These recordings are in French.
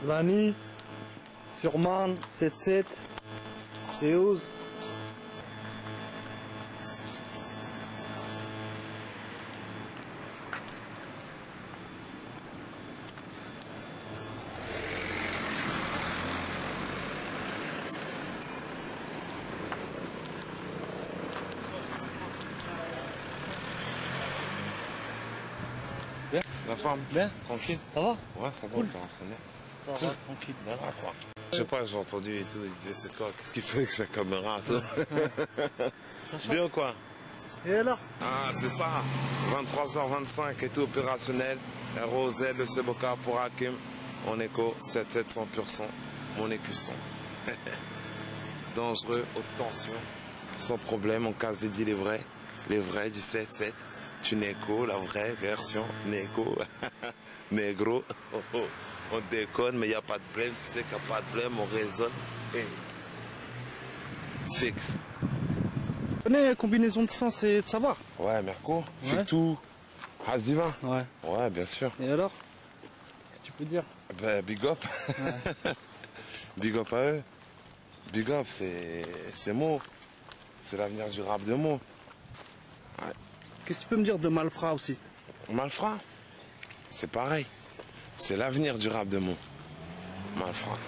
Lani, Surman, 7-7, Reos. Bien. La forme? Bien. Tranquille? Ça va? Ouais, ça va, cool. opérationnel. Ça va, tranquille. Voilà, quoi. Je sais pas, j'ai entendu et tout, il disait c'est quoi? Qu'est-ce qu'il fait avec sa caméra, toi? Bien ou quoi? Et là? Ah, c'est ça. 23h25 et tout opérationnel. ROZ, le Seboka pour Hakim. En écho, 700%. Mon écusson. Dangereux, haute tension. Sans problème, on casse dédié les vrais du 7-7. Tuneco, la vraie version Neko. Negro. Oh, oh. On déconne, mais il n'y a pas de blême. Tu sais qu'il n'y a pas de blême, on raisonne. Fixe. Tu connais combinaison de sens et de savoir? Ouais, Merco, Ouais. c'est tout. Race divin. Ouais. Ouais, bien sûr. Et alors? Qu'est-ce que tu peux dire? Ben, big up. Ouais. Big up à eux. Big up, c'est Mo. C'est l'avenir du rap de Mo. Ouais. Qu'est-ce que tu peux me dire de Malfrat aussi? Malfrat, c'est pareil. C'est l'avenir du rap de Mo. Malfrat.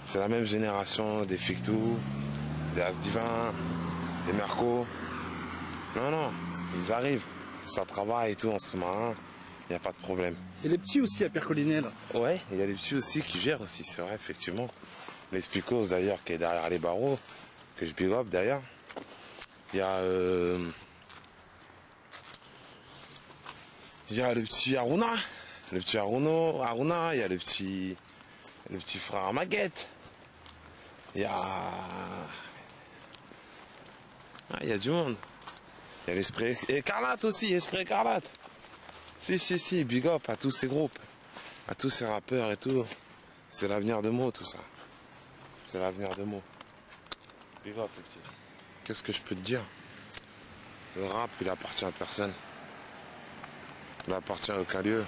C'est la même génération des Fictou, des As Divin, des Merco. Non, non, ils arrivent. Ça travaille et tout en sous-marin. Il n'y a pas de problème. Et les petits aussi à Pierre Collinet là. Ouais, il y a des petits aussi qui gèrent aussi, c'est vrai, effectivement. Les Spicos d'ailleurs, qui est derrière les barreaux, que je big up d'ailleurs. Il y a le petit Aruna, il y a le petit frère Maguette. Il y a du monde. Il y a l'Esprit Écarlate aussi, Esprit Écarlate. Si, big up à tous ces groupes, à tous ces rappeurs et tout. C'est l'avenir de Mo, tout ça. C'est l'avenir de Mo. Big up, petit. Qu'est-ce que je peux te dire? Le rap, il appartient à personne. Il appartient à aucun lieu.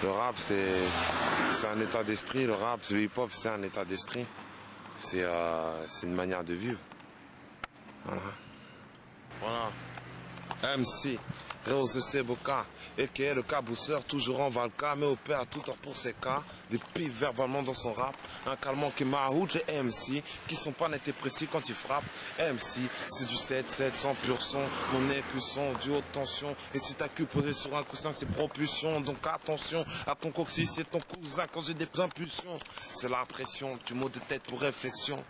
Le rap, c'est un état d'esprit. Le rap, le hip-hop, c'est un état d'esprit. C'est une manière de vivre. Voilà. MC, Rose Seboka, et qui est le cabousseur, toujours en valka, mais opère tout temps pour ses cas, des pifs verbalement dans son rap, un calmant qui m'ahoute les MC, qui sont pas nets et précis quand ils frappent. MC, c'est du 7-7, 100%, mon écusson, du haute tension, et si ta cul posée sur un coussin, c'est propulsion, donc attention à ton coccyx, c'est ton cousin quand j'ai des impulsions, c'est la pression, du mot de tête pour réflexion.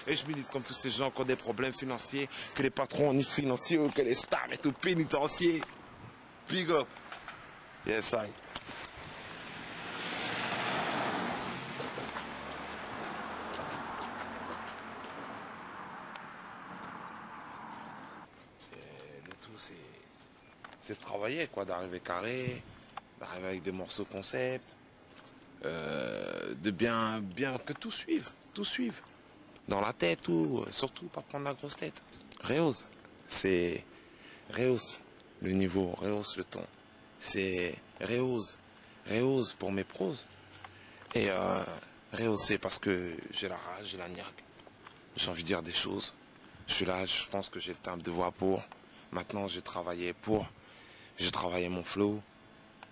Et je milite comme tous ces gens qui ont des problèmes financiers, que les patrons ni financiers, que les stars et tout pénitencier. Big up. Yes, I. Le tout, c'est de travailler, quoi, d'arriver carré, d'arriver avec des morceaux concept, de bien que tout suive. Dans la tête ou surtout pas prendre la grosse tête. Rehausse, c'est rehausse le niveau, rehausse le ton. C'est rehausse pour mes proses. Et rehausser parce que j'ai la rage, j'ai la niaque. J'ai envie de dire des choses. Je suis là, je pense que j'ai le timbre de voix pour. Maintenant j'ai travaillé mon flow.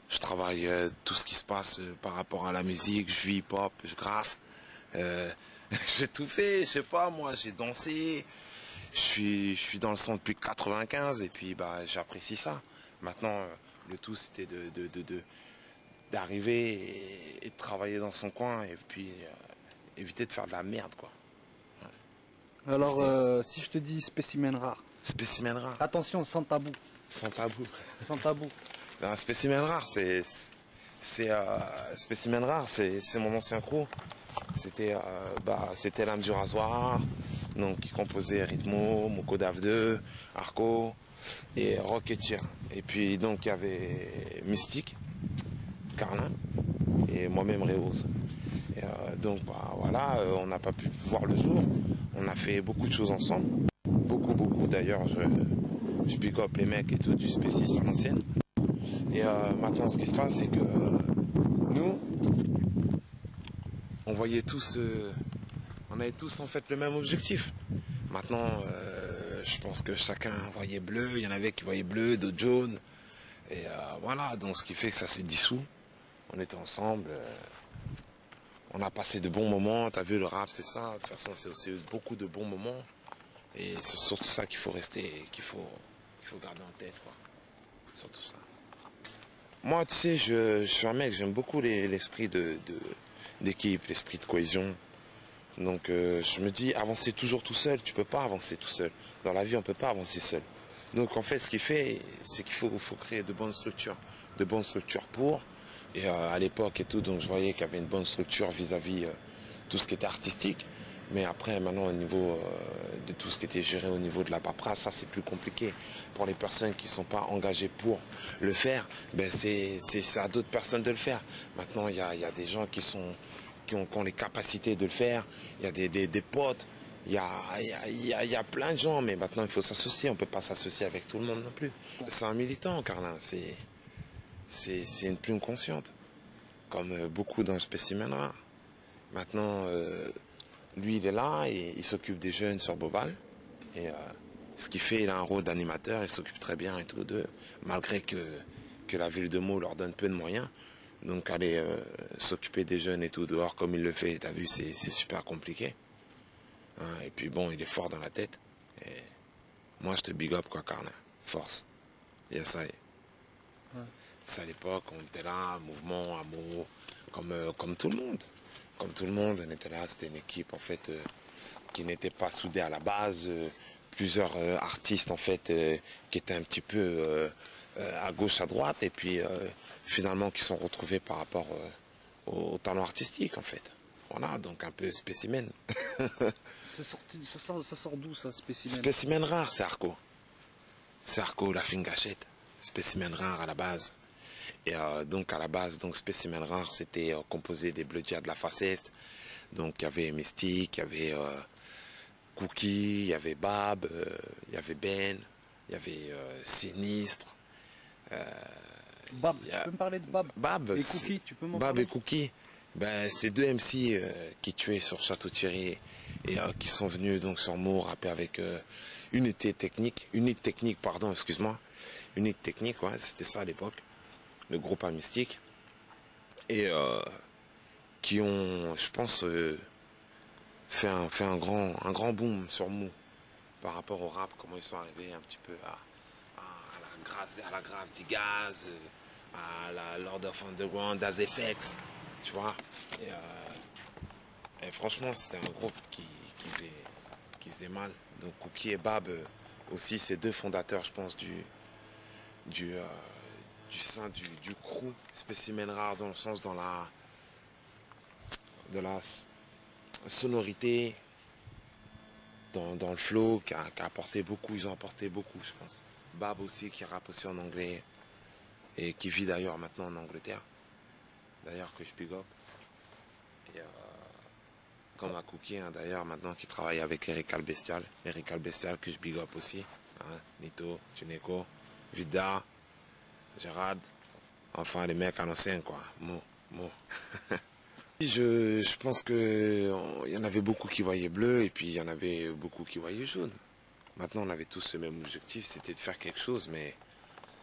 Je travaille tout ce qui se passe par rapport à la musique. Je vis hip-hop, je graffe. J'ai tout fait, je sais pas moi, j'ai dansé, je suis dans le son depuis 95 et puis bah j'apprécie ça. Maintenant le tout c'était d'arriver et de travailler dans son coin et puis éviter de faire de la merde quoi. Ouais. Alors si je te dis spécimen rare. Spécimen rare. Attention, sans tabou. Sans tabou. Sans tabou. Un spécimen rare, spécimen rare, c'est mon ancien crew. C'était l'âme du rasoir, donc qui composait Rhythmo, Moko Dave 2, Arco et Rocketeer. Et puis donc il y avait Mystique, Carlin et moi-même Réose. Et donc bah, voilà, on n'a pas pu voir le jour. On a fait beaucoup de choses ensemble, beaucoup d'ailleurs. Je pick up les mecs et tout du Spécis à l'ancienne. Et maintenant ce qui se passe c'est que nous on voyait tous, on avait tous en fait le même objectif. Maintenant, je pense que chacun voyait bleu. Il y en avait qui voyaient bleu, d'autres jaune. Et voilà, donc ce qui fait que ça s'est dissous. On était ensemble. On a passé de bons moments. T'as vu, le rap, c'est ça. De toute façon, c'est aussi beaucoup de bons moments. Et c'est surtout ça qu'il faut rester et qu'il faut garder en tête, quoi. Surtout ça. Moi, tu sais, je suis un mec, j'aime beaucoup l'esprit d'équipe, l'esprit de cohésion. Donc je me dis, avancer toujours tout seul, tu peux pas avancer tout seul. Dans la vie, on peut pas avancer seul. Donc en fait, ce qu'il fait, c'est qu'il faut créer de bonnes structures pour. Et à l'époque et tout, donc je voyais qu'il y avait une bonne structure vis-à-vis tout ce qui était artistique. Mais après, maintenant, au niveau de tout ce qui était géré au niveau de la paperasse, ça c'est plus compliqué. Pour les personnes qui ne sont pas engagées pour le faire, ben c'est à d'autres personnes de le faire. Maintenant, il y a des gens qui ont les capacités de le faire. Il y a des potes. Il y a plein de gens, mais maintenant il faut s'associer. On ne peut pas s'associer avec tout le monde non plus. C'est un militant, Carlin. C'est une plume consciente, comme beaucoup dans le spécimen rare. Maintenant, lui, il est là et il s'occupe des jeunes sur Beauval. Et ce qu'il fait, il a un rôle d'animateur, il s'occupe très bien et tout d'eux, malgré que la ville de Meaux leur donne peu de moyens. Donc aller s'occuper des jeunes et tout dehors comme il le fait, t'as vu, c'est super compliqué. Hein, et puis bon, il est fort dans la tête. Et moi, je te big up, quoi, Carlin. Force. Et ça y est. Ouais. C'est à l'époque, on était là, mouvement, amour, comme tout le monde. Comme tout le monde, on était là, c'était une équipe, en fait, qui n'était pas soudée à la base. Plusieurs artistes, en fait, qui étaient un petit peu à gauche, à droite, et puis finalement qui sont retrouvés par rapport au talent artistique, en fait. Voilà, donc un peu spécimen. Ça sort d'où, ça, spécimen? Spécimen rare, c'est Arco. C'est Arco, la fine gâchette. Spécimen rare à la base. Et donc à la base, donc spécimen rare, c'était composé des Bloodia de la face est. Donc il y avait Mystique, il y avait Cookie, il y avait Bab, il y avait Ben, il y avait Sinistre. Bab, tu peux me parler de Bab? Bab et Cookie, tu peux m'en Bab parler? Et Cookie, ben, c'est deux MC qui tuaient sur Château-Thierry et qui sont venus donc sur Meaux rapper avec unité technique, excuse-moi. Unité technique, ouais, c'était ça à l'époque, le groupe Mystique. Et qui ont, je pense, fait un grand boom sur Meaux par rapport au rap, comment ils sont arrivés un petit peu à la Grave Digaz, à la Lord of Underground, à ZFX, tu vois. Et franchement, c'était un groupe qui faisait mal. Donc Cookie et Bab aussi, c'est deux fondateurs, je pense, du sein du crew Spécimen Rare, dans le sens de la sonorité, dans le flow, qui a apporté beaucoup, ils ont apporté beaucoup, je pense. Bab aussi, qui rappe aussi en anglais, et qui vit d'ailleurs maintenant en Angleterre, d'ailleurs que je big up. Et comme à Cookie, hein, d'ailleurs, maintenant qui travaille avec Lyrical Bestial que je big up aussi, hein, Nito, Tuneko, Vida, Gérard, enfin les mecs anciens, quoi, Mo. Je pense que il y en avait beaucoup qui voyaient bleu et puis il y en avait beaucoup qui voyaient jaune. Maintenant, on avait tous ce même objectif, c'était de faire quelque chose, mais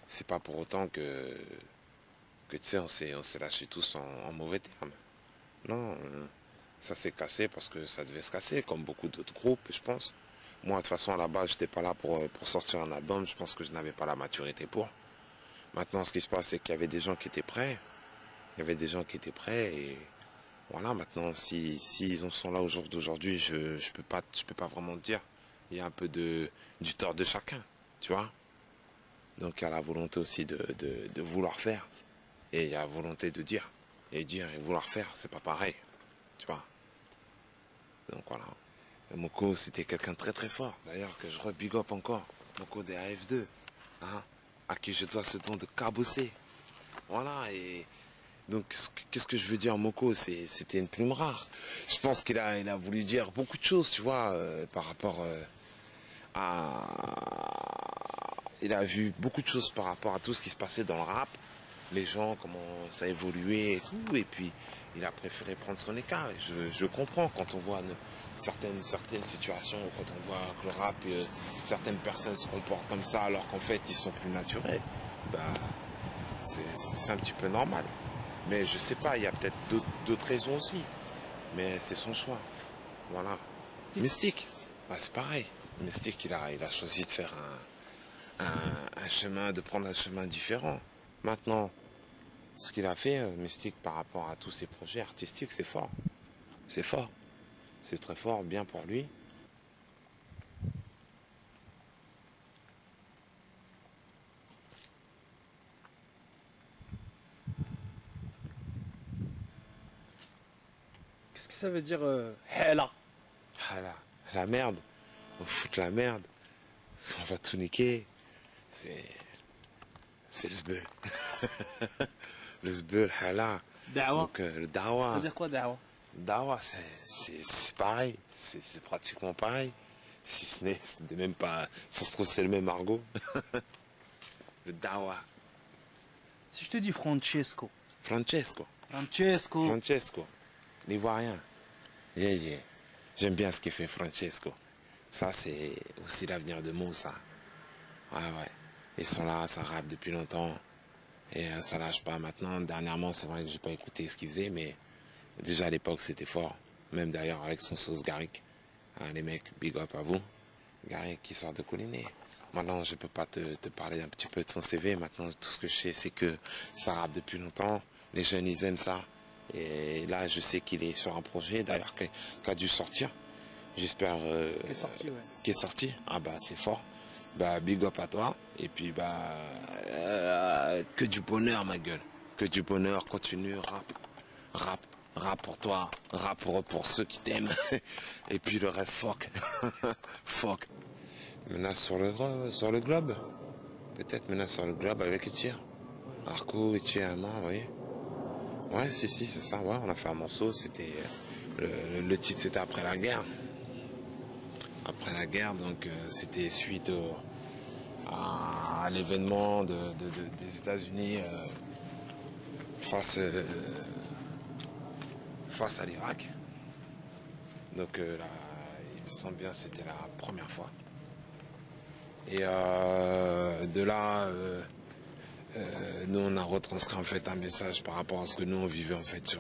c'est pas pour autant que tu sais, on s'est lâché tous en mauvais termes. Non, ça s'est cassé parce que ça devait se casser, comme beaucoup d'autres groupes, je pense. Moi, de toute façon, à la base, j'étais pas là pour sortir un album, je pense que je n'avais pas la maturité pour. Maintenant, ce qui se passe, c'est qu'il y avait des gens qui étaient prêts. Il y avait des gens qui étaient prêts et voilà, maintenant, s'ils en sont là au jour d'aujourd'hui, je peux pas vraiment te dire. Il y a un peu du tort de chacun, tu vois. Donc il y a la volonté aussi de vouloir faire. Et il y a la volonté de dire. Et dire et vouloir faire, c'est pas pareil, tu vois. Donc voilà. Et Moko, c'était quelqu'un de très très fort. D'ailleurs, que je re-big up encore. Moko des AF2, hein, à qui je dois ce don de cabosser. Voilà, et donc, qu'est-ce que je veux dire, Moko, c'était une plume rare. Je pense qu'il a voulu dire beaucoup de choses, tu vois, par rapport à... Il a vu beaucoup de choses par rapport à tout ce qui se passait dans le rap. les gens commencent à évoluer et tout, et puis il a préféré prendre son écart. Et je comprends quand on voit certaines situations, quand on voit que le rap, certaines personnes se comportent comme ça alors qu'en fait ils sont plus naturels, bah, c'est un petit peu normal. Mais je sais pas, il y a peut-être d'autres raisons aussi, mais c'est son choix. Voilà. Mystique, bah, c'est pareil. Mystique, il a choisi de faire un chemin, de prendre un chemin différent. Maintenant, ce qu'il a fait, Mystique, par rapport à tous ses projets artistiques, c'est fort. C'est fort. C'est très fort, bien pour lui. Qu'est-ce que ça veut dire hella? Ah la merde. On fout la merde. On va tout niquer. C'est le zbeul. Le zbeul, hala. Dawa. Donc le dawa. Ça veut dire quoi dawa? Dawa, c'est pareil. C'est pratiquement pareil. Si ce n'est même pas. Ça se trouve, c'est le même argot. Le dawa. Si je te dis Francesco. Francesco. Francesco. Francesco. L'Ivoirien. Yeah, yeah. J'aime bien ce qu'il fait Francesco. Ça, c'est aussi l'avenir de Moussa. Ouais, ouais. Ils sont là, ça rappe depuis longtemps. Et ça lâche pas maintenant. Dernièrement, c'est vrai que j'ai pas écouté ce qu'il faisait, mais déjà à l'époque, c'était fort. Même d'ailleurs avec son sauce Garrick. Hein, les mecs, big up à vous. Garrick qui sort de Coliné. Maintenant, je peux pas te parler un petit peu de son CV. Maintenant, tout ce que je sais, c'est que ça rappe depuis longtemps. Les jeunes, ils aiment ça. Et là, je sais qu'il est sur un projet, d'ailleurs, qui a dû sortir. J'espère Qui est sorti, ouais. qui est sorti. Ah bah c'est fort. Bah big up à toi. Et puis bah que du bonheur ma gueule. Que du bonheur, continue, rap pour toi, rap pour ceux qui t'aiment. Et puis le reste fuck. Fuck. Menace sur le globe. Peut-être menace sur le globe avec Etir. Arco, Etir, Amar, oui. Ouais, si, c'est ça, ouais, on a fait un morceau, c'était. Le titre c'était Après la guerre. Après la guerre, donc c'était suite à l'événement des États-Unis face à l'Irak. Donc là, il me semble bien c'était la première fois. Et de là, nous on a retranscrit en fait un message par rapport à ce que nous on vivait en fait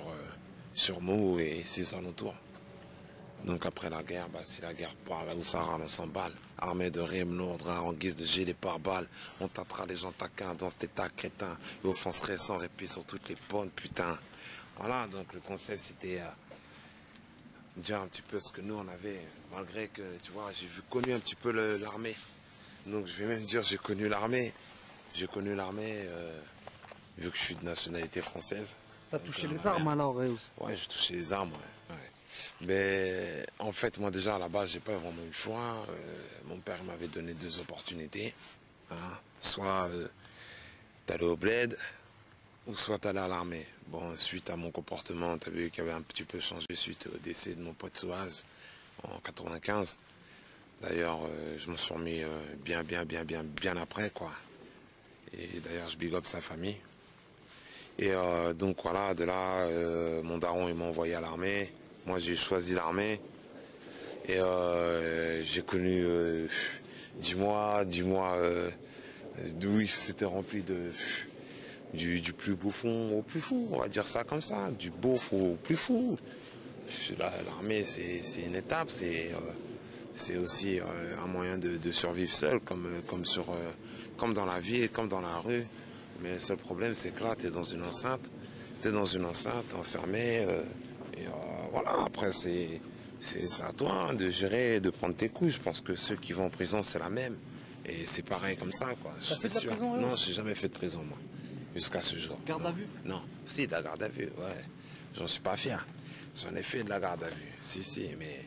sur Meaux et ses alentours. Donc après la guerre, bah, si la guerre parle au Sahara, on s'emballe. Armée de rimes lourdes, en guise de gilet pare-balles. On tâtera les gens taquins dans cet état crétin. Et offenserait sans répit sur toutes les bonnes putains. Voilà, donc le concept c'était dire un petit peu ce que nous on avait. Malgré que, tu vois, j'ai connu un petit peu l'armée. Donc je vais même dire j'ai connu l'armée. J'ai connu l'armée vu que je suis de nationalité française. T'as touché les armes alors, Réus? Ouais, j'ai touché les armes, ouais. Mais en fait, moi déjà à la base, j'ai pas vraiment eu le choix. Mon père m'avait donné deux opportunités. Hein. Soit t'allais au bled, ou soit t'allais à l'armée. Bon, suite à mon comportement, t'as vu qu'il avait un petit peu changé suite au décès de mon pote Soaz en 95. D'ailleurs, je m'en suis remis bien après, quoi. Et d'ailleurs, je big up sa famille. Et donc voilà, de là, mon daron, il m'a envoyé à l'armée. Moi, j'ai choisi l'armée. Et j'ai connu 10 mois, d'où c'était rempli du plus bouffon au plus fou, on va dire ça comme ça, du beauf au plus fou. L'armée, c'est une étape, c'est aussi un moyen de survivre seul, comme dans la vie, comme dans la rue. Mais le seul problème, c'est que là, tu es dans une enceinte, enfermé, et voilà, après, c'est à toi hein, de gérer, de prendre tes coups. Je pense que ceux qui vont en prison, c'est la même. Et c'est pareil comme ça, quoi. T'as fait de la prison, Non, j'ai jamais fait de prison, moi, jusqu'à ce jour. Garde à vue? Non, si, de la garde à vue, ouais. J'en suis pas fier. J'en ai fait de la garde à vue, si, mais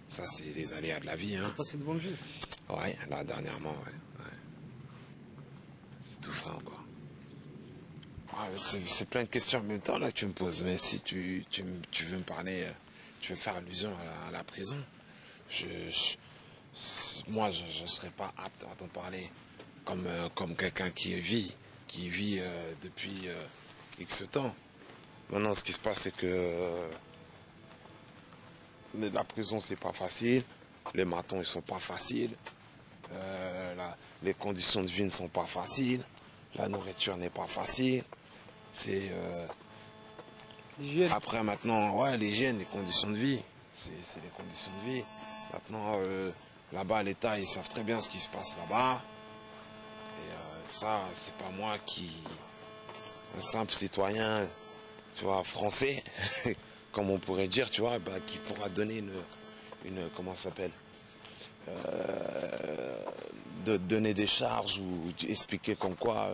ça, c'est les aléas de la vie, hein. Passer devant le juge? Ouais, là, dernièrement, ouais. C'est tout frais encore. C'est plein de questions en même temps là que tu me poses, mais si tu veux me parler, tu veux faire allusion à la prison, moi je ne serais pas apte à t'en parler comme quelqu'un qui vit qui vit depuis X temps. Maintenant, ce qui se passe, c'est que la prison, c'est pas facile. Les matons, ils sont pas faciles. Les conditions de vie ne sont pas faciles. La nourriture n'est pas facile. C'est après maintenant, ouais, l'hygiène, les conditions de vie. C'est les conditions de vie. Maintenant, là-bas, l'État, ils savent très bien ce qui se passe là-bas. Et ça, c'est pas moi qui, un simple citoyen, tu vois, français, comme on pourrait dire, tu vois, bah, qui pourra donner une comment ça s'appelle, de donner des charges ou expliquer comme quoi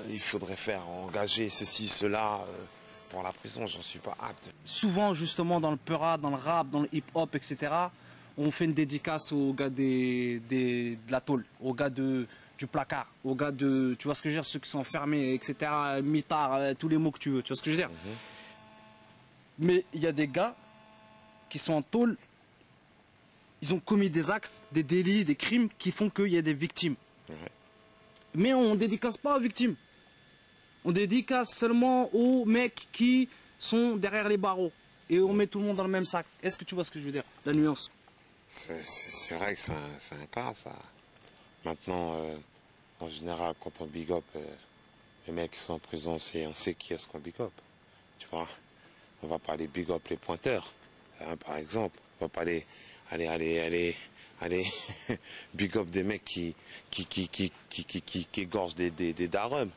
il faudrait engager ceci, cela pour la prison, j'en suis pas apte. Souvent, justement, dans le peura, dans le rap, dans le hip-hop, etc., on fait une dédicace aux gars de la tôle, aux gars du placard, aux gars de, tu vois ce que je veux dire, ceux qui sont enfermés, etc., mitards, tous les mots que tu veux, tu vois ce que je veux dire. Mais il y a des gars qui sont en tôle, ils ont commis des actes, des délits, des crimes qui font qu'il y a des victimes. Mais on ne dédicace pas aux victimes. On dédicace seulement aux mecs qui sont derrière les barreaux. Et on met tout le monde dans le même sac. Est-ce que tu vois ce que je veux dire? La nuance. C'est vrai que c'est un cas, ça. Maintenant, en général, quand on big up, les mecs qui sont en prison, on sait qui est-ce qu'on big up. Tu vois? On va pas aller big up les pointeurs, hein, par exemple. On va pas aller big up des mecs qui égorgent des darums.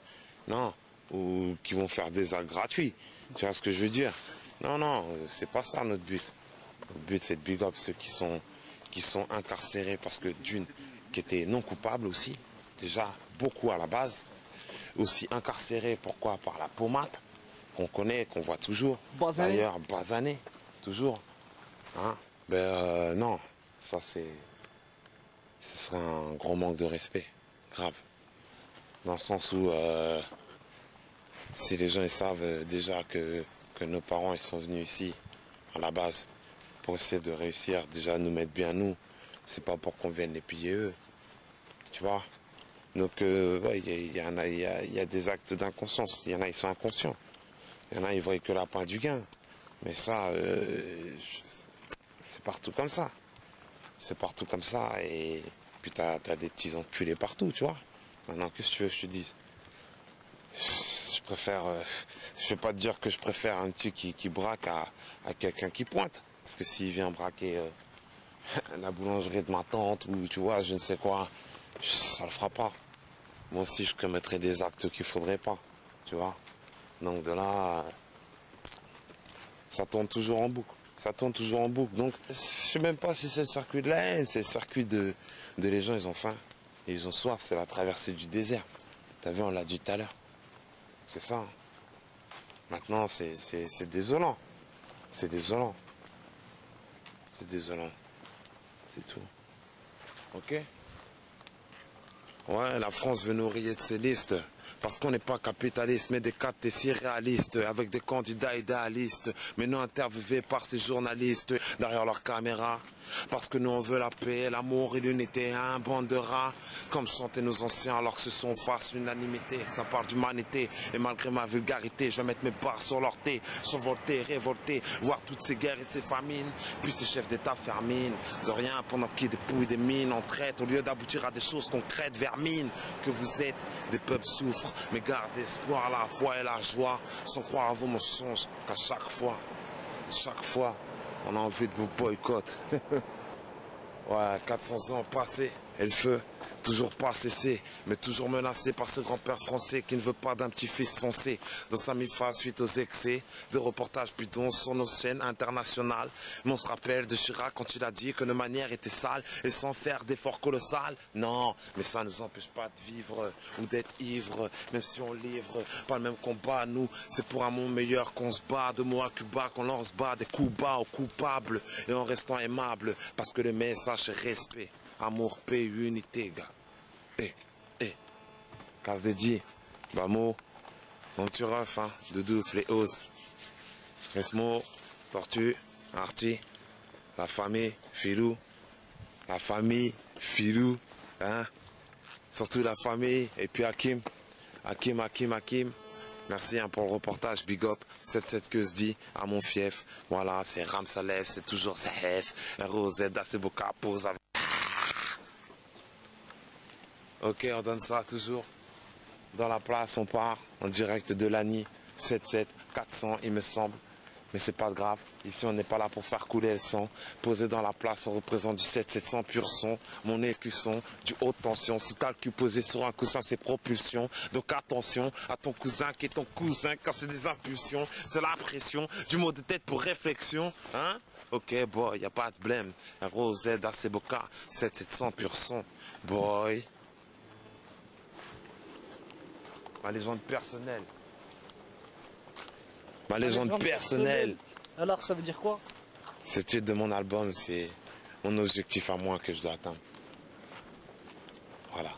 Non. Ou qui vont faire des actes gratuits. Tu vois ce que je veux dire? Non, non, c'est pas ça notre but. Notre but, c'est de big up ceux qui sont incarcérés parce que d'une, qui étaient non coupables aussi, déjà beaucoup à la base. Aussi incarcérés, pourquoi? Par la pommade, qu'on connaît, qu'on voit toujours. D'ailleurs, basané, toujours. Hein? Ben non, ça ce serait un gros manque de respect, grave. Dans le sens où si les gens ils savent déjà que nos parents ils sont venus ici à la base pour essayer de réussir déjà à nous mettre bien nous, c'est pas pour qu'on vienne les piller eux, tu vois. Donc ouais, il y a des actes d'inconscience, il y en a ils sont inconscients, il y en a ils voient que la pointe du gain, mais ça c'est partout comme ça, c'est partout comme ça et puis t'as des petits enculés partout, tu vois. Maintenant qu'est-ce que tu veux que je te dise? Je préfère, je vais pas te dire que je préfère un petit qui braque à quelqu'un qui pointe. Parce que s'il vient braquer la boulangerie de ma tante ou tu vois, je ne sais quoi, ça le fera pas. Moi aussi, je commettrais des actes qu'il faudrait pas, tu vois. Donc de là, ça tourne toujours en boucle. Ça tourne toujours en boucle. Donc je sais même pas si c'est le circuit de la haine, c'est le circuit de les gens, ils ont faim. Et ils ont soif, c'est la traversée du désert. T'as vu, on l'a dit tout à l'heure. C'est ça. Maintenant, c'est désolant. C'est désolant. C'est désolant. C'est tout. Ok? Ouais, la France veut nous rayer de ses listes. Parce qu'on n'est pas capitaliste, mais des cadres si réalistes, avec des candidats idéalistes, mais non interviewés par ces journalistes derrière leurs caméras. Parce que nous on veut la paix, l'amour et l'unité, un bande de rats, comme chantaient nos anciens alors que ce sont face l'unanimité. Ça parle d'humanité, et malgré ma vulgarité, je vais mettre mes barres sur leur thé, survolter, révolter, voir toutes ces guerres et ces famines, puis ces chefs d'État ferminent, de rien pendant qu'ils dépouillent des mines en traite, au lieu d'aboutir à des choses concrètes, vermines, que vous êtes, des peuples souffrent, mais gardez espoir, la foi et la joie, sans croire à vos mensonges, qu'à chaque fois, on a envie de vous boycotter. Ouais, 400 ans passés, et le feu, toujours pas cessé, mais toujours menacé par ce grand-père français qui ne veut pas d'un petit-fils foncé dans sa mi-face suite aux excès de reportages bidons sur nos chaînes internationales. Mais on se rappelle de Chirac quand il a dit que nos manières étaient sales et sans faire d'efforts colossal. Non, mais ça ne nous empêche pas de vivre ou d'être ivre, même si on livre pas le même combat. Nous, c'est pour un monde meilleur qu'on se bat, de mots à Cuba qu'on lance bas, des coups bas aux coupables et en restant aimable, parce que le message est respect. Amour, paix, unité, gars. Casse dédié. Vamos. On tu ref, hein. Doudou, Fléose. Resmo, Tortue, Arti. La famille, Filou. La famille, Filou. Hein. Surtout la famille. Et puis Hakim. Hakim. Merci hein, pour le reportage, big up. 7-7 que se dit à mon fief. Voilà, c'est Ram Salef, c'est toujours Sahef. ROZ, Daseboka, pose avec. Ok, on donne ça toujours. Dans la place, on part en direct de l'ANI. 7-7, 400 il me semble. Mais c'est pas grave, ici on n'est pas là pour faire couler le sang. Posé dans la place, on représente du 700 pur son. Mon écusson, du haute tension. Sous calcul posé sur un coussin, c'est propulsion. Donc attention à ton cousin qui est ton cousin. Quand c'est des impulsions, c'est la pression. Du mot de tête pour réflexion. Hein? Ok boy, y a pas de blême. ROZ, Daseboka, 700 pur son. Boy. Ma légende personnelle. Ma légende personnelle. Alors, ça veut dire quoi? Ce titre de mon album, c'est mon objectif à moi que je dois atteindre. Voilà.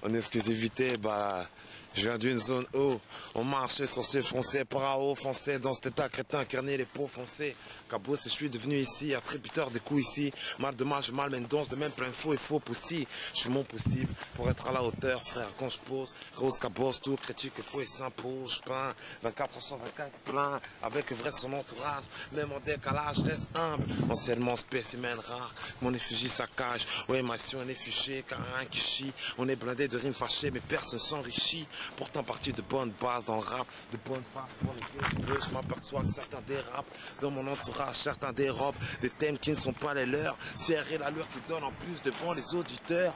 En exclusivité, bah, je viens d'une zone où on marchait sur ces foncés, para haut, foncé dans cet état crétin, incarné les peaux foncées. Cabot, je suis devenu ici, attributeur des coups ici. Mal de mal, je malmène danse de même plein de faux et faux poussi. Je fais mon possible pour être à la hauteur, frère, quand je pose. Rose cabos, tout critique, faux et s'impose. Je peins 24/24 plein, avec vrai son entourage. Même en décalage, je reste humble. Anciennement spécimen rare, mon effigie saccage. Ouais, ma si on est fiché, car rien qui chie. On est blindé de rimes fâchées, mais personne s'enrichit. Pourtant parti de bonnes bases dans le rap, de bonnes faces pour les je m'aperçois que certains dérapent dans mon entourage, certains dérobent des thèmes qui ne sont pas les leurs, faire et l'allure qui donne en plus devant les auditeurs.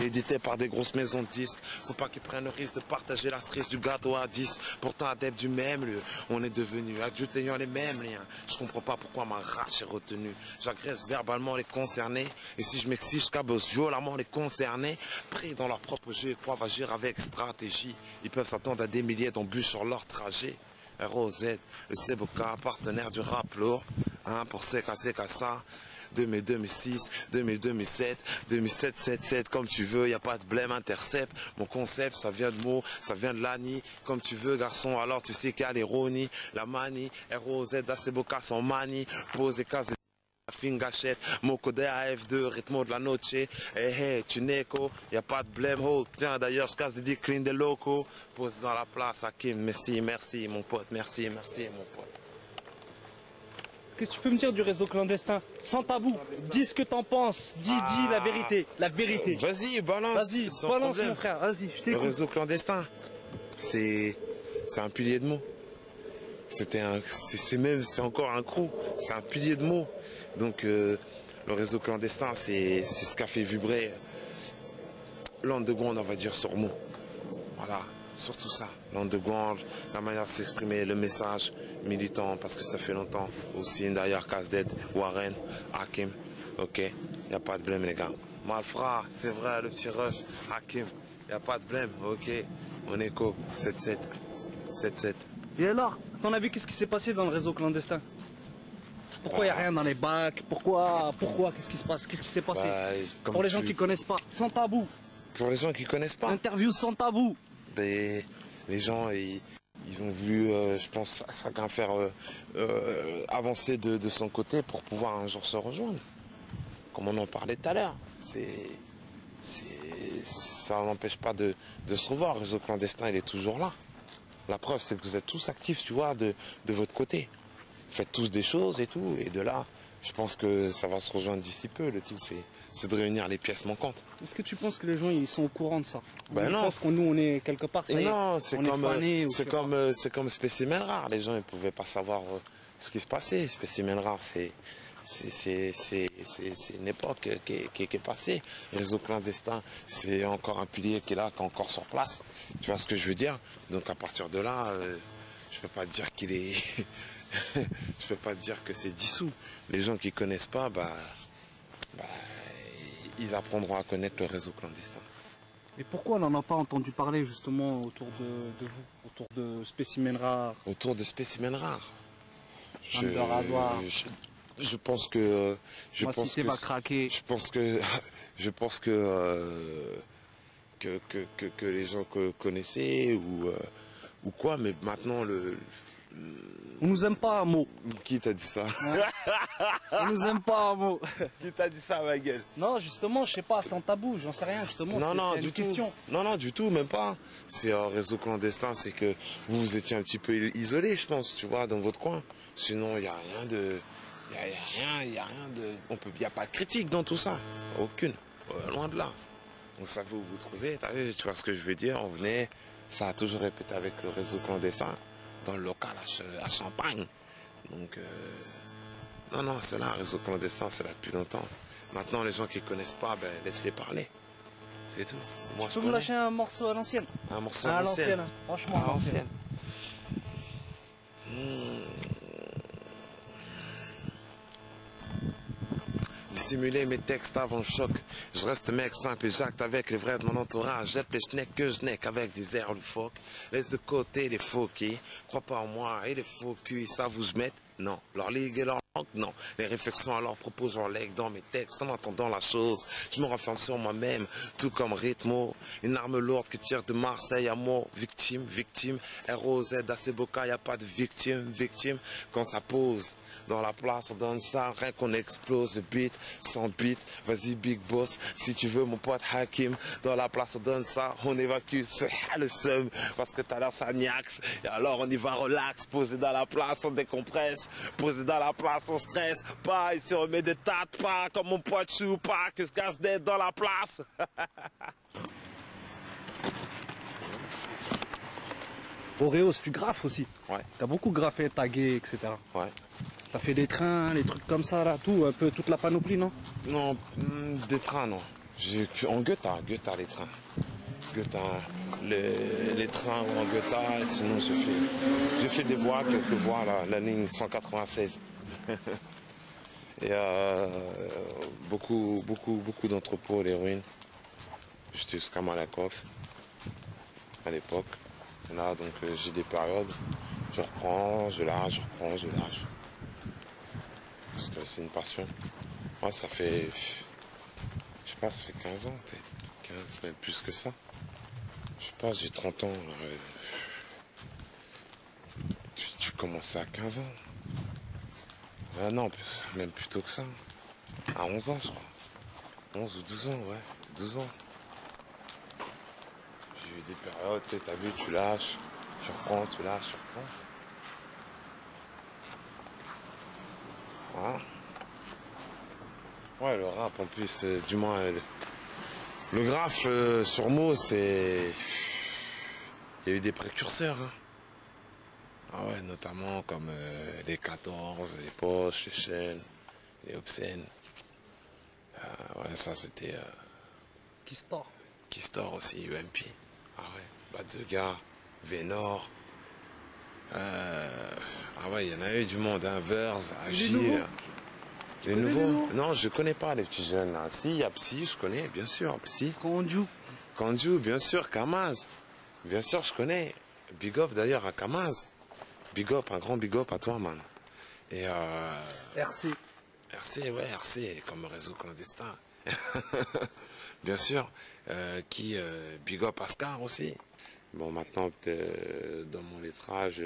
Édité par des grosses maisons de disques, faut pas qu'ils prennent le risque de partager la cerise du gâteau à 10. Pourtant adepte du même lieu, on est devenu adultes ayant les mêmes liens. Je comprends pas pourquoi ma rage est retenue. J'agresse verbalement les concernés, et si je m'exige, je cabosse violemment les concernés. Pris dans leur propre jeu et croient agir avec stratégie. Ils peuvent s'attendre à des milliers d'embûches sur leur trajet. ROZ, le Seboka, partenaire du rap lourd, hein, pour CKCKSA. 2000, 2006, 2000, 2007, 2007, 77, comme tu veux, y a pas de blême, intercept. Mon concept, ça vient de mots, ça vient de l'ANI, comme tu veux, garçon, alors tu sais qu'il y a l'ironie, la manie, ROZ, Daseboka, son manie, pose et case. Fingachette, mon code AF2, rythme de la noche, hey, tu n'éco, y a pas de blême, oh, tiens, d'ailleurs, je casse des dits clean des locaux, pose dans la place, Hakim, merci, mon pote, merci, mon pote. Qu'est-ce que tu peux me dire du réseau clandestin? Sans tabou, dis ce que t'en penses, dis la vérité, Vas-y, balance. Vas-y, balance mon frère, vas-y, je Le t'écoute. réseau clandestin, c'est un pilier de mots. C'est encore un crew, c'est un pilier de mots. Donc le réseau clandestin, c'est ce qui a fait vibrer l'underground, on va dire, sur mots. Voilà, surtout ça, l'underground, la manière de s'exprimer, le message militant, parce que ça fait longtemps. Aussi d'ailleurs, Kasded, Warren, Hakim, ok, il n'y a pas de blême les gars. Malfra, c'est vrai, le petit ref, Hakim, il n'y a pas de blême, ok, on écho, 7-7, 7-7. Et alors, à ton avis, qu'est-ce qui s'est passé dans le réseau clandestin? Pourquoi il n'y a rien dans les bacs? Pourquoi qu'est-ce qui se passe? Qu'est-ce qui s'est passé? Pour les gens qui connaissent pas, sans tabou. Pour les gens qui connaissent pas. Interview sans tabou. Ben, les gens, ils ont voulu, je pense, chacun faire avancer de son côté pour pouvoir un jour se rejoindre. Comme on en parlait tout à l'heure. Ça n'empêche pas de se revoir. Le réseau clandestin, il est toujours là. La preuve, c'est que vous êtes tous actifs, tu vois, de votre côté. Faites tous des choses et tout. Et de là, je pense que ça va se rejoindre d'ici peu. Le tout, c'est de réunir les pièces manquantes. Est-ce que tu penses que les gens ils sont au courant de ça? Ben non. Je pense que nous on est quelque part. Ça non, c'est comme Spécimen Rare. Les gens ne pouvaient pas savoir ce qui se passait. Spécimen Rare, c'est une époque qui est passée. Le réseau clandestin, c'est encore un pilier qui est là, qui est encore sur place. Tu vois ce que je veux dire? Donc à partir de là, je peux pas dire qu'il est. Je peux pas dire que c'est dissous. Les gens qui connaissent pas, ils apprendront à connaître le réseau clandestin. Mais pourquoi on n'en a pas entendu parler justement autour de vous, autour de Spécimen Rare? Autour de Spécimen Rare. Je pense que Ma cité va craquer. Je pense que les gens connaissaient ou quoi, mais maintenant On nous aime pas à mots. Qui t'a dit ça? On nous aime pas à mots. Qui t'a dit ça, ma gueule? Non, justement, je sais pas, c'est en tabou, j'en sais rien, justement. Non, non, c'est du une tout. question. Non, non, du tout, même pas. C'est un réseau clandestin, c'est que vous étiez un petit peu isolé, je pense, tu vois, dans votre coin. Sinon, il n'y a rien de... Il y a rien de... Il n'y a pas de critique dans tout ça. Aucune. Loin de là. On savait où vous trouvez, tu vois ce que je veux dire? On venait, ça a toujours répété avec le réseau clandestin, dans le local à Champagne. Donc, non, non, c'est là, un réseau clandestin, c'est là depuis longtemps. Maintenant, les gens qui ne connaissent pas, ben, laisse-les parler. C'est tout. Moi, Tu peux me lâcher un morceau à l'ancienne? Un morceau à à l'ancienne. l'ancienne, franchement, à l'ancienne. Dissimuler mes textes avant le choc. Je reste mec simple et j'acte avec les vrais de mon entourage. Jette les schnecks que je n'ai qu'avec des airs loufoques. Laisse de côté les faux qui croient pas en moi et les faux culs, ils savent où je mette. Non, leur ligue et leur langue, non. Les réflexions à leur propos, j'en lègue dans mes textes en entendant la chose. Je me renferme sur moi-même, tout comme Rythmo. Une arme lourde qui tire de Marseille à moi. Victime, victime. R.O.Z. à Seboka, y a pas de victime, victime. Quand ça pose dans la place, on donne ça, rien qu'on explose le beat, sans beat. Vas-y, Big Boss, si tu veux, mon pote Hakim. Dans la place, on donne ça, on évacue le seum. Parce que tout à l'heure, ça niaxe. Et alors, on y va relax, posé dans la place, on décompresse. Posé dans la place, on stresse. Pas ici, on met des tas de pas, comme mon pote Chou, pas que je casse d'être dans la place. Oreos, tu graffes aussi. Ouais. T'as beaucoup graffé, tagué, etc. Ouais. T'as fait des trains, les trucs comme ça, là, tout, un peu toute la panoplie, non? Non, des trains, non. En Goethe, les trains. Goethe, les trains ou en Goethe, sinon j'ai fait des voies, quelques voies, la ligne 196. Et beaucoup d'entrepôts, les ruines. J'étais jusqu'à Malakoff à l'époque. Là, donc j'ai des périodes, je reprends, je lâche, je reprends, je lâche. Parce que c'est une passion. Moi, ça fait, je sais pas, ça fait 15 ans peut-être. 15, même plus que ça. Je sais pas, j'ai 30 ans. Tu commençais à 15 ans. Ah non, même plutôt que ça. À 11 ans, je crois. 11 ou 12 ans, ouais. 12 ans. J'ai eu des périodes, tu sais, t'as vu, tu lâches, tu reprends, tu lâches, tu reprends. Voilà. Ouais, le rap, en plus, du moins, le graphe sur mots, c'est... Il y a eu des précurseurs, hein. Ah ouais, notamment comme les 14, les poches, les chaînes, les obscènes. Ouais, ça c'était... Kistor. Kistor aussi, UMP. Ah ouais, Badzega, Vénor. Ah ouais, il y en a eu du monde, hein. Verse, Agile. Les nouveaux? Non, je connais pas les petits jeunes là. Si, il y a Psy, je connais, bien sûr, Psy. Kanju, bien sûr, Kamaz. Bien sûr, je connais. Big up d'ailleurs à Kamaz. Big up, un grand big up à toi, man. Et RC. RC, ouais, RC, comme réseau clandestin. Bien sûr. Big up à Scar aussi. Bon, maintenant, dans mon lettrage,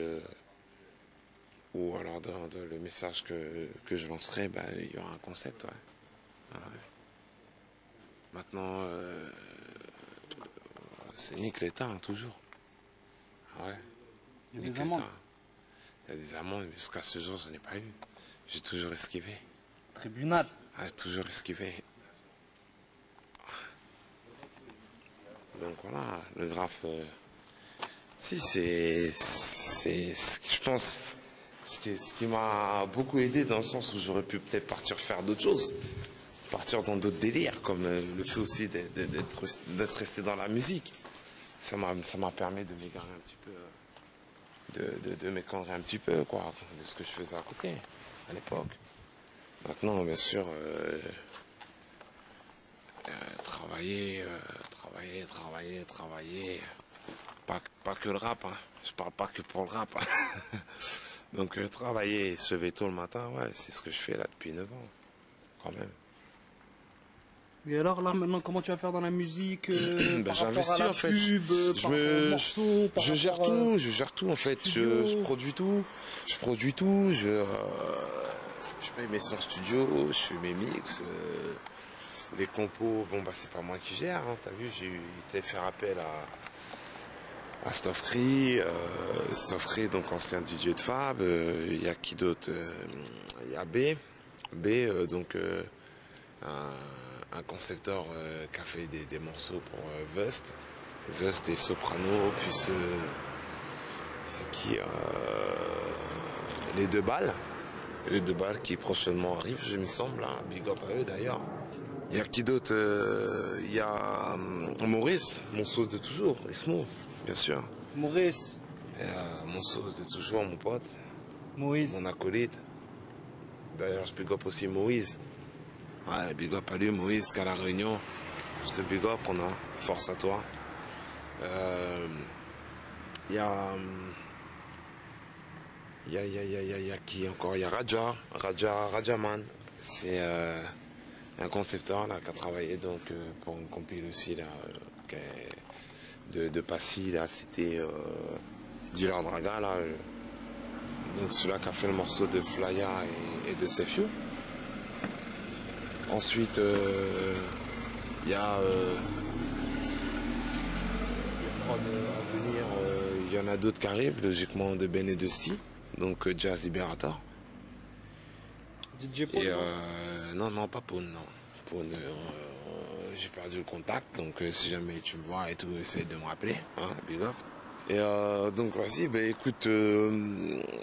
ou alors dans le message que je lancerai, bah, il y aura un concept, ouais. Ah ouais. Maintenant, c'est Nick l'État, hein, toujours. Ah ouais. Il y a des amendes. Il y a des amendes, mais jusqu'à ce jour, je n'ai pas eu. J'ai toujours esquivé. Tribunal. Ah, j'ai toujours esquivé. Donc voilà, le graphe... Si, je pense, ce qui m'a beaucoup aidé dans le sens où j'aurais pu peut-être partir faire d'autres choses. Partir dans d'autres délires, comme le fait aussi d'être resté dans la musique. Ça m'a permis de m'égarer un petit peu... de m'écandrer un petit peu, quoi, de ce que je faisais à côté, à l'époque. Maintenant, bien sûr, travailler. Pas que le rap, hein. Je parle pas que pour le rap. Hein. Donc, travailler et se lever tôt le matin, ouais, c'est ce que je fais là depuis 9 ans, quand même. Et alors là maintenant comment tu vas faire dans la musique par rapport à J'investis la en fait. pub, par rapport aux morceaux, par Je gère rapport, tout, je gère tout en fait. studio. Je produis tout, je paye mes sons studio, je fais mes mix. Les compos, bon bah c'est pas moi qui gère, hein, t'as vu, j'ai été faire appel à Stoffree, donc ancien DJ de Fab, il y a qui d'autre, il y a donc un concepteur qui a fait des morceaux pour Vust et Soprano, puis c'est qui les deux balles qui prochainement arrivent, je me semble, hein, big up à eux d'ailleurs. Il y a qui d'autre, il y a Maurice, mon sauce de toujours, Ismo, bien sûr. Maurice, Mon sauce de toujours, mon pote, Moïse. mon acolyte. D'ailleurs, je big up aussi Moïse. Ouais, big up à lui, Moïse, qu'à la Réunion. Je te big up, on a force à toi. Il y a qui encore? Il y a Rajaman. C'est un concepteur là, qui a travaillé donc, pour une compile aussi là, de Passy. Là, c'était Dealer Draga. Là, donc celui-là qui a fait le morceau de Flya et de Sefiu. Ensuite, il y a à venir, il y en a d'autres qui arrivent, logiquement de Ben et de Sti, donc Jazz Liberator. DJ Paul. Et non, pas Paul, non. Paul, j'ai perdu le contact, donc si jamais tu me vois et tout, essaye de me rappeler, hein, big up. Et donc vas-y, bah écoute,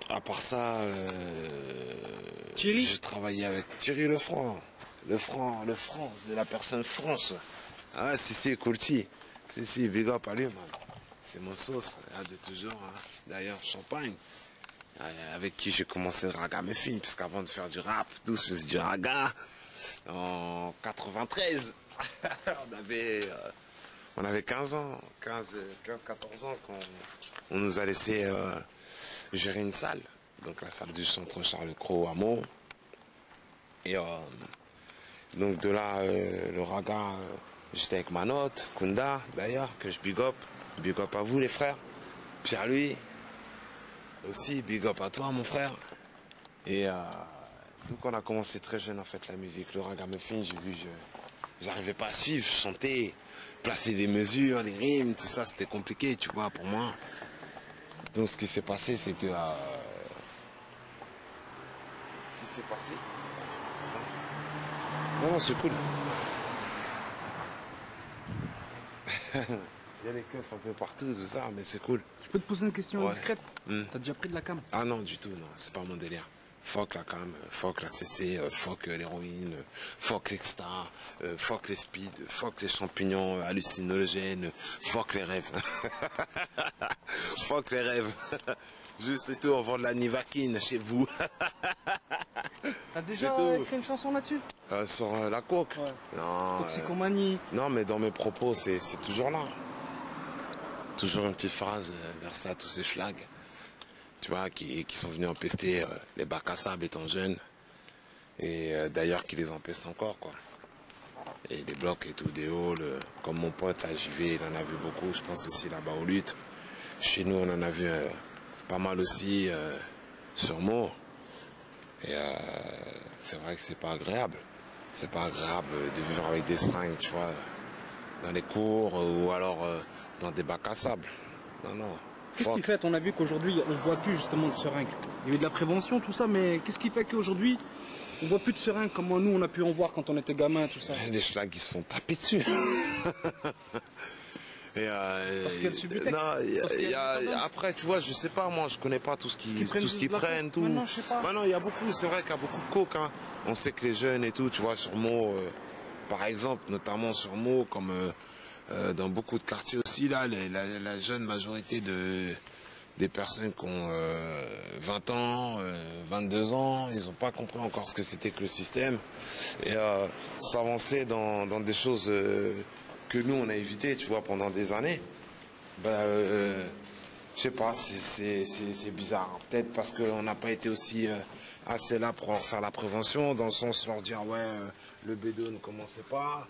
à part ça, Thierry. j'ai travaillé avec Thierry Lefranc, c'est la personne France. Ah ouais, si, Coulty. Si, big up à lui, man. C'est mon sauce, hein, de toujours. Hein. D'ailleurs, Champagne, avec qui j'ai commencé le raga mes filles, puisqu'avant de faire du rap, tout, je faisais du raga en 93. on avait 15 ans, 14 ans, quand on nous a laissé gérer une salle. Donc la salle du centre Charles Cros à Meaux. Et donc de là, le raga, j'étais avec Manotte, Kunda d'ailleurs, que je big up. Big up à vous les frères. Pierre-Louis, aussi big up à toi mon frère. Et donc on a commencé très jeune en fait la musique. Le ragamuffin, j'ai vu, j'arrivais pas à suivre, chanter, placer des mesures, les rimes, tout ça c'était compliqué, tu vois, pour moi. Donc ce qui s'est passé, c'est que... Non, c'est cool. Il y a les keufs un peu partout, tout ça, mais c'est cool. Je peux te poser une question Ouais. discrète? Hmm. T'as déjà pris de la cam? Ah non, du tout, non, c'est pas mon délire. Fuck la cam, fuck la CC, fuck l'héroïne, fuck l'exta, fuck les speed, fuck les champignons hallucinogènes, fuck les rêves. Fuck les rêves. Juste et tout, on vend de la Nivaquine chez vous. T'as déjà tout. écrit une chanson là-dessus? Sur la coke. Ouais. Non, Toxicomanie. non, mais dans mes propos, c'est toujours là. Toujours une petite phrase vers ça, tous ces schlags. Tu vois, qui sont venus empester les bacs à sable étant jeunes. Et d'ailleurs, qui les empestent encore, quoi. Et les blocs et tout, des halls, comme mon pote à JV, il en a vu beaucoup. Je pense aussi là-bas aux luttes. Chez nous, on en a vu pas mal aussi sur Meaux. Et c'est vrai que c'est pas agréable. C'est pas agréable de vivre avec des seringues, tu vois, dans les cours ou alors dans des bacs à sable. Non, non. Qu'est-ce qui fait, on a vu qu'aujourd'hui, on voit plus justement de seringues? Il y a eu de la prévention, tout ça, mais qu'est-ce qui fait qu'aujourd'hui, on voit plus de seringues comme nous, on a pu en voir quand on était gamin, tout ça? Les schlags, ils se font taper dessus. Et parce qu'il y a le Subutex. Non, après, tu vois, je sais pas, moi, je connais pas tout ce qu'ils prennent, tout. Maintenant, je sais pas. Maintenant, il y a beaucoup, c'est vrai qu'il y a beaucoup de coke, hein. On sait que les jeunes et tout, tu vois, sur Meaux, par exemple, notamment sur Meaux, comme dans beaucoup de quartiers aussi, là, la jeune majorité des personnes qui ont 20 ans, 22 ans, ils n'ont pas compris encore ce que c'était que le système. Et s'avancer dans des choses que nous, on a évité, tu vois, pendant des années. Je sais pas, c'est bizarre. Peut-être parce qu'on n'a pas été aussi assez là pour faire la prévention, dans le sens de leur dire, ouais, le bédo ne commençait pas.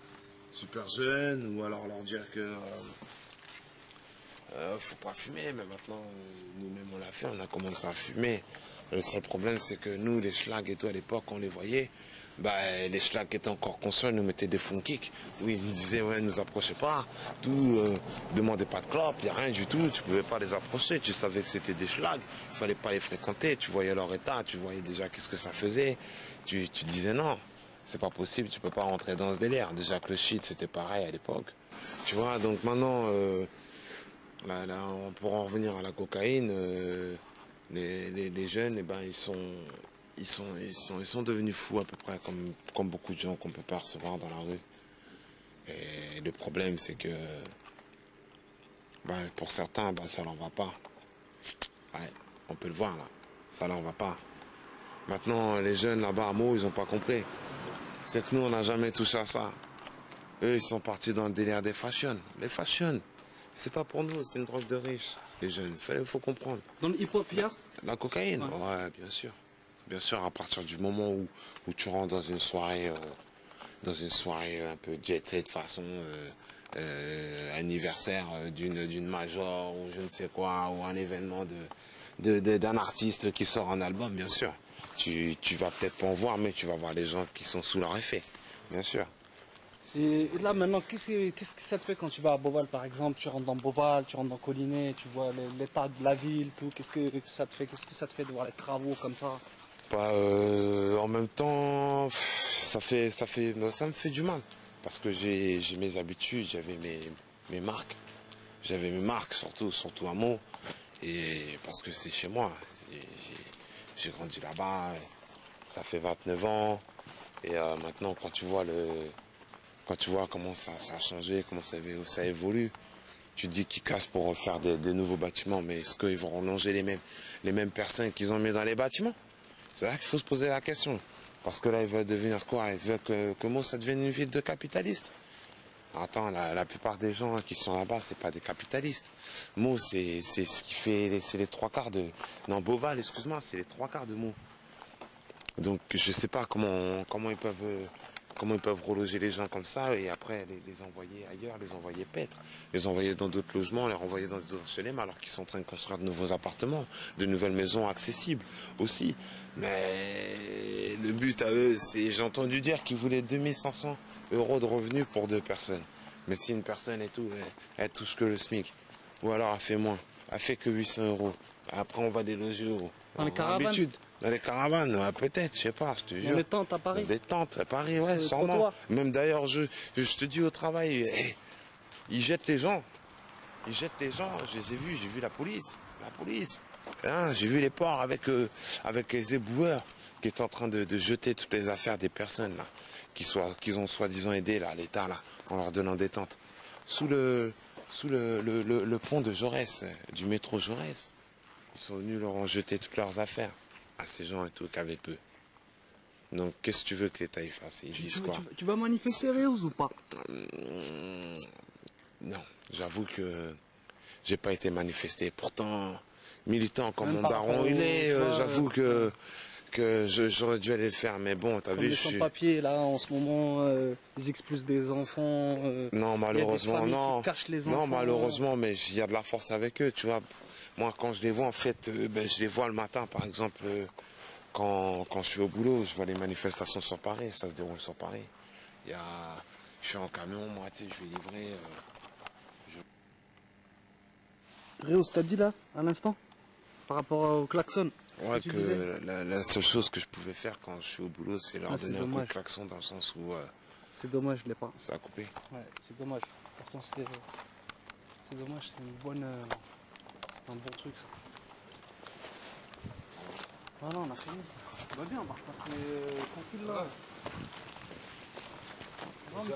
super jeunes, ou alors leur dire que faut pas fumer, mais maintenant, nous-mêmes on l'a fait, on a commencé à fumer. Le seul problème, c'est que nous, les schlags et tout, à l'époque, on les voyait, bah, les schlags étaient encore conscients, ils nous mettaient des phone kicks. Oui, ils nous disaient, ouais, ne nous approchez pas, tout, demandez pas de clope, il n'y a rien du tout, tu pouvais pas les approcher, tu savais que c'était des schlags, il fallait pas les fréquenter, tu voyais leur état, tu voyais déjà qu'est-ce que ça faisait, tu disais non, c'est pas possible, tu peux pas rentrer dans ce délire. Déjà que le shit, c'était pareil à l'époque. Tu vois, donc maintenant, là, on pourra en revenir à la cocaïne. Les jeunes, eh ben, ils sont devenus fous à peu près comme beaucoup de gens qu'on peut percevoir dans la rue. Et le problème, c'est que ben, pour certains, ben, ça leur va pas. Ouais, on peut le voir là, ça leur va pas. Maintenant, les jeunes là-bas à Meaux, ils n'ont pas compris. C'est que nous, on n'a jamais touché à ça. Eux, ils sont partis dans le délire des fashion. Les fashion, c'est pas pour nous, c'est une drogue de riches. Les jeunes, il faut comprendre. Dans le hip-hop, hier La cocaïne, ouais, bien sûr. Bien sûr, à partir du moment où tu rentres dans une soirée un peu jet set façon anniversaire d'une major ou je ne sais quoi, ou un événement d'un artiste qui sort un album, bien sûr. Tu vas peut-être pas en voir, mais tu vas voir les gens qui sont sous leur effet, bien sûr. Et là maintenant, qu'est-ce que ça te fait quand tu vas à Beauval par exemple? Tu rentres dans Beauval, tu rentres dans Collinet, tu vois l'état de la ville, tout. Qu'est-ce que ça te fait? Qu'est-ce que ça te fait de voir les travaux comme ça? Bah, en même temps, ça me fait du mal. Parce que j'ai mes habitudes, j'avais mes marques. J'avais mes marques, surtout à Meaux. Et parce que c'est chez moi. J'ai grandi là-bas, ça fait 29 ans. Et maintenant, quand tu vois comment ça a changé, comment ça évolue, tu te dis qu'ils cassent pour refaire des nouveaux bâtiments, mais est-ce qu'ils vont relonger les mêmes personnes qu'ils ont mis dans les bâtiments? C'est là qu'il faut se poser la question. Parce que là, ils veulent devenir quoi? Ils veulent que Meaux, ça devienne une ville de capitalistes. Attends, la plupart des gens qui sont là-bas, c'est pas des capitalistes. Meaux, c'est ce qui fait, c'est les trois quarts de... Non, Beauval, excuse-moi, c'est les trois quarts de Meaux. Donc, je sais pas comment ils peuvent reloger les gens comme ça et après les envoyer ailleurs, les envoyer paître, les envoyer dans d'autres logements, les renvoyer dans d'autres HLM alors qu'ils sont en train de construire de nouveaux appartements, de nouvelles maisons accessibles aussi. Mais le but à eux, c'est, j'ai entendu dire qu'ils voulaient 2500 € de revenus pour 2 personnes. Mais si une personne et tout, elle touche que le SMIC, ou alors elle fait moins, elle fait que 800 €. Après on va les loger où? Dans les caravanes? Dans les caravanes, ouais, peut-être, je sais pas, je te jure. Dans les tentes à Paris? Dans des tentes à Paris, ouais, Sur le sûrement. trottoir. Même d'ailleurs, je te dis au travail, ils jettent les gens. Ils jettent les gens, je les ai vus, j'ai vu la police. La police. Hein, j'ai vu les porcs avec les éboueurs qui étaient en train de jeter toutes les affaires des personnes là, qu'ils ont soi-disant aidé là, l'État là, en leur donnant des tentes. Sous le pont de Jaurès, du métro Jaurès. Ils sont venus leur en jeter toutes leurs affaires à ces gens et tout, qu'avec peu. Donc, qu'est-ce que tu veux que l'État y fasse? Ils disent quoi? Tu vas manifester, Réus, ou pas? Non, j'avoue que j'ai pas été manifesté. Pourtant, militant comme Même mon par daron rapport il est, au- j'avoue que j'aurais dû aller le faire. Mais bon, t'as Comme vu, les je suis... sans-papiers, là, en ce moment, ils expulsent des enfants. Non, malheureusement, il y a des familles non. qui cachent les Non, enfants. malheureusement, mais il y a de la force avec eux, tu vois. Moi, quand je les vois, en fait, je les vois le matin, par exemple, quand je suis au boulot, je vois les manifestations sur Paris, ça se déroule sur Paris. Je suis en camion, moi, tu sais, je vais livrer. Réus, t'as dit là, à l'instant, par rapport au klaxon? Qu'est-ce Ouais, que tu disais? la seule chose que je pouvais faire quand je suis au boulot, c'est leur C'est donner un coup de dommage. klaxon dans le sens où C'est dommage, je l'ai pas. ça a coupé. Ouais, c'est dommage. Pourtant, c'est dommage, c'est une bonne. C'est un bon truc, ça. Ah non, on a fini. Ça va bien, on va repasser tranquille là. Non, mais-